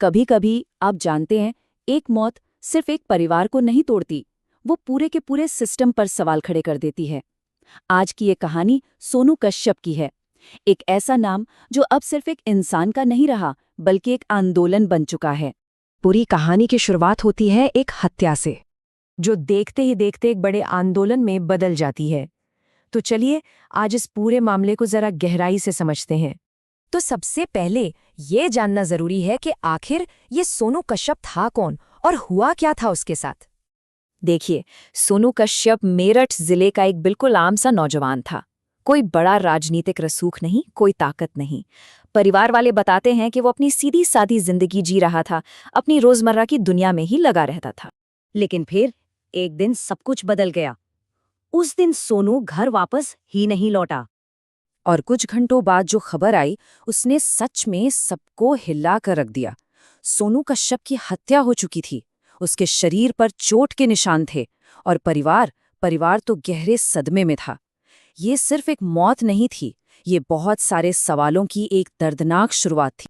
कभी कभी आप जानते हैं, एक मौत सिर्फ एक परिवार को नहीं तोड़ती, वो पूरे के पूरे सिस्टम पर सवाल खड़े कर देती है। आज की ये कहानी सोनू कश्यप की है। एक ऐसा नाम जो अब सिर्फ एक इंसान का नहीं रहा, बल्कि एक आंदोलन बन चुका है। पूरी कहानी की शुरुआत होती है एक हत्या से, जो देखते ही देखते एक बड़े आंदोलन में बदल जाती है। तो चलिए आज इस पूरे मामले को जरा गहराई से समझते हैं। तो सबसे पहले ये जानना जरूरी है कि आखिर ये सोनू कश्यप था कौन और हुआ क्या था उसके साथ। देखिए, सोनू कश्यप मेरठ जिले का एक बिल्कुल आम सा नौजवान था। कोई बड़ा राजनीतिक रसूख नहीं, कोई ताकत नहीं। परिवार वाले बताते हैं कि वो अपनी सीधी सादी जिंदगी जी रहा था, अपनी रोजमर्रा की दुनिया में ही लगा रहता था। लेकिन फिर एक दिन सब कुछ बदल गया। उस दिन सोनू घर वापस ही नहीं लौटा, और कुछ घंटों बाद जो खबर आई उसने सच में सबको हिला कर रख दिया। सोनू कश्यप की हत्या हो चुकी थी, उसके शरीर पर चोट के निशान थे, और परिवार तो गहरे सदमे में था। ये सिर्फ एक मौत नहीं थी, ये बहुत सारे सवालों की एक दर्दनाक शुरुआत थी।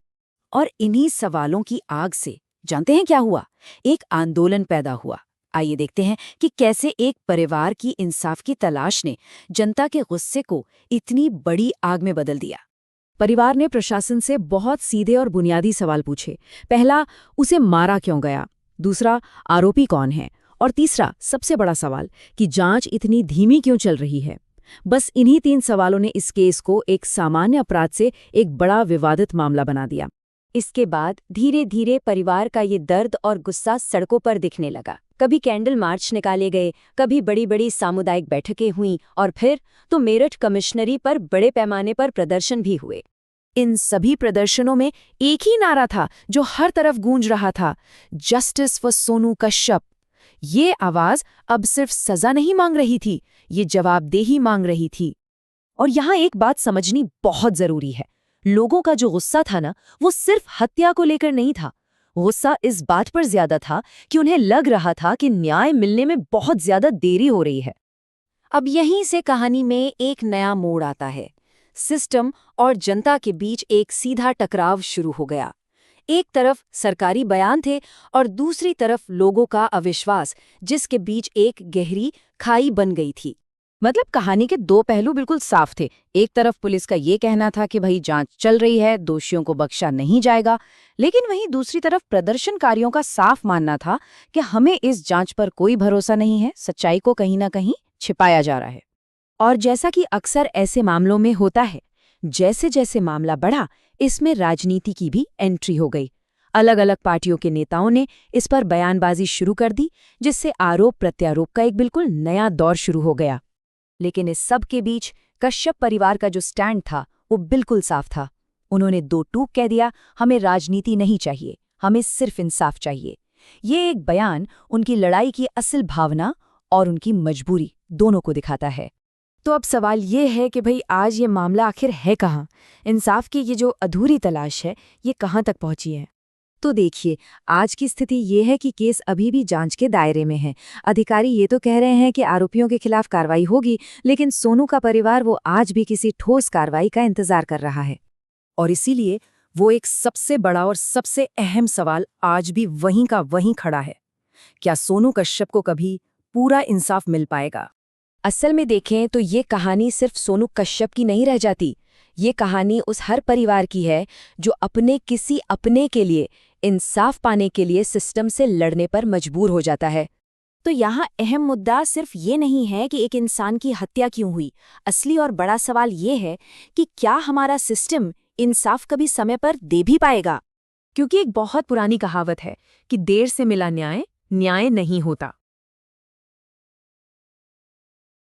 और इन्हीं सवालों की आग से जानते हैं क्या हुआ? एक आंदोलन पैदा हुआ। आइए देखते हैं कि कैसे एक परिवार की इंसाफ की तलाश ने जनता के गुस्से को इतनी बड़ी आग में बदल दिया। परिवार ने प्रशासन से बहुत सीधे और बुनियादी सवाल पूछे। पहला, उसे मारा क्यों गया? दूसरा, आरोपी कौन है? और तीसरा, सबसे बड़ा सवाल, कि जांच इतनी धीमी क्यों चल रही है? बस इन्हीं 3 सवालों ने इस केस को एक सामान्य अपराध से एक बड़ा विवादित मामला बना दिया। इसके बाद धीरे धीरे परिवार का ये दर्द और गुस्सा सड़कों पर दिखने लगा। कभी कैंडल मार्च निकाले गए, कभी बड़ी बड़ी सामुदायिक बैठकें हुईं, और फिर तो मेरठ कमिश्नरी पर बड़े पैमाने पर प्रदर्शन भी हुए। इन सभी प्रदर्शनों में एक ही नारा था जो हर तरफ गूंज रहा था, जस्टिस फॉर सोनू कश्यप। ये आवाज अब सिर्फ सजा नहीं मांग रही थी, ये जवाबदेही मांग रही थी। और यहाँ एक बात समझनी बहुत जरूरी है। लोगों का जो गुस्सा था ना, वो सिर्फ हत्या को लेकर नहीं था। गुस्सा इस बात पर ज्यादा था कि उन्हें लग रहा था कि न्याय मिलने में बहुत ज्यादा देरी हो रही है। अब यहीं से कहानी में एक नया मोड़ आता है। सिस्टम और जनता के बीच एक सीधा टकराव शुरू हो गया। एक तरफ सरकारी बयान थे और दूसरी तरफ लोगों का अविश्वास, जिसके बीच एक गहरी खाई बन गई थी। मतलब कहानी के 2 पहलू बिल्कुल साफ थे। एक तरफ पुलिस का ये कहना था कि भाई जांच चल रही है, दोषियों को बख्शा नहीं जाएगा, लेकिन वहीं दूसरी तरफ प्रदर्शनकारियों का साफ मानना था कि हमें इस जांच पर कोई भरोसा नहीं है, सच्चाई को कहीं ना कहीं छिपाया जा रहा है। और जैसा कि अक्सर ऐसे मामलों में होता है, जैसे जैसे मामला बढ़ा, इसमें राजनीति की भी एंट्री हो गई। अलग अलग पार्टियों के नेताओं ने इस पर बयानबाजी शुरू कर दी, जिससे आरोप प्रत्यारोप का एक बिल्कुल नया दौर शुरू हो गया। लेकिन इस सब के बीच कश्यप परिवार का जो स्टैंड था वो बिल्कुल साफ था। उन्होंने 2 टूक कह दिया, हमें राजनीति नहीं चाहिए, हमें सिर्फ इंसाफ चाहिए। ये एक बयान उनकी लड़ाई की असल भावना और उनकी मजबूरी दोनों को दिखाता है। तो अब सवाल ये है कि भाई आज ये मामला आखिर है कहाँ? इंसाफ की ये जो अधूरी तलाश है, ये कहाँ तक पहुंची है? तो देखिए, आज की स्थिति ये है कि केस अभी भी जांच के दायरे में है। अधिकारी ये तो कह रहे हैं कि आरोपियों के खिलाफ कार्रवाई होगी, लेकिन सोनू का परिवार वो आज भी किसी ठोस कार्रवाई का इंतजार कर रहा है। और इसीलिए वो एक सबसे बड़ा और सबसे अहम सवाल आज भी वहीं का वहीं खड़ा है। क्या सोनू कश्यप को कभी पूरा इंसाफ मिल पाएगा? असल में देखें तो ये कहानी सिर्फ सोनू कश्यप की नहीं रह जाती। ये कहानी उस हर परिवार की है जो किसी अपने के लिए इंसाफ पाने के लिए सिस्टम से लड़ने पर मजबूर हो जाता है। तो यहाँ अहम मुद्दा सिर्फ ये नहीं है कि एक इंसान की हत्या क्यों हुई। असली और बड़ा सवाल ये है कि क्या हमारा सिस्टम इंसाफ कभी समय पर दे भी पाएगा? क्योंकि एक बहुत पुरानी कहावत है कि देर से मिला न्याय न्याय नहीं होता।